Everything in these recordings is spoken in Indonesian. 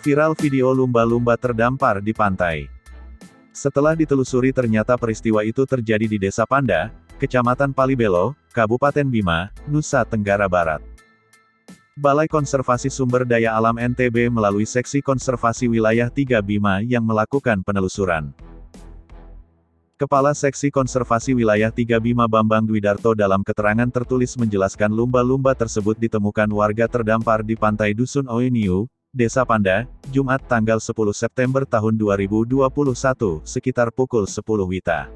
Viral video lumba-lumba terdampar di pantai. Setelah ditelusuri ternyata peristiwa itu terjadi di Desa Panda, Kecamatan Palibelo, Kabupaten Bima, Nusa Tenggara Barat. Balai Konservasi Sumber Daya Alam NTB melalui Seksi Konservasi Wilayah 3 Bima yang melakukan penelusuran. Kepala Seksi Konservasi Wilayah 3 Bima Bambang Dwidarto dalam keterangan tertulis menjelaskan lumba-lumba tersebut ditemukan warga terdampar di pantai Dusun Oiniu, Desa Panda, Jumat tanggal 10 September tahun 2021, sekitar pukul 10 WITA.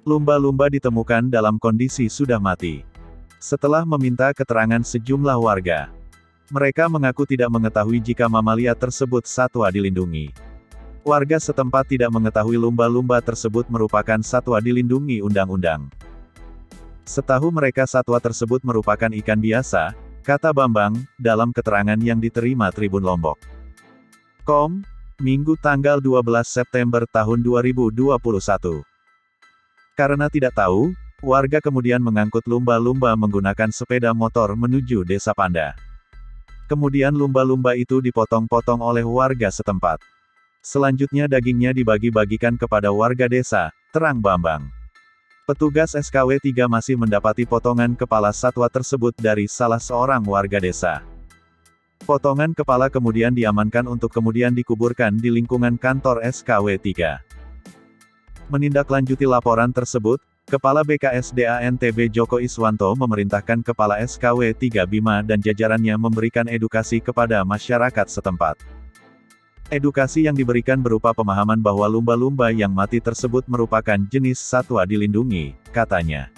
Lumba-lumba ditemukan dalam kondisi sudah mati. Setelah meminta keterangan sejumlah warga, mereka mengaku tidak mengetahui jika mamalia tersebut satwa dilindungi. Warga setempat tidak mengetahui lumba-lumba tersebut merupakan satwa dilindungi undang-undang. Setahu mereka satwa tersebut merupakan ikan biasa, kata Bambang, dalam keterangan yang diterima Tribun Lombok. Minggu tanggal 12 September tahun 2021. Karena tidak tahu, warga kemudian mengangkut lumba-lumba menggunakan sepeda motor menuju Desa Panda. Kemudian lumba-lumba itu dipotong-potong oleh warga setempat. Selanjutnya dagingnya dibagi-bagikan kepada warga desa, terang Bambang. Petugas SKW 3 masih mendapati potongan kepala satwa tersebut dari salah seorang warga desa. Potongan kepala kemudian diamankan untuk kemudian dikuburkan di lingkungan kantor SKW 3. Menindaklanjuti laporan tersebut, Kepala BKSDA NTB Joko Iswanto memerintahkan Kepala SKW 3 Bima dan jajarannya memberikan edukasi kepada masyarakat setempat. Edukasi yang diberikan berupa pemahaman bahwa lumba-lumba yang mati tersebut merupakan jenis satwa dilindungi, katanya.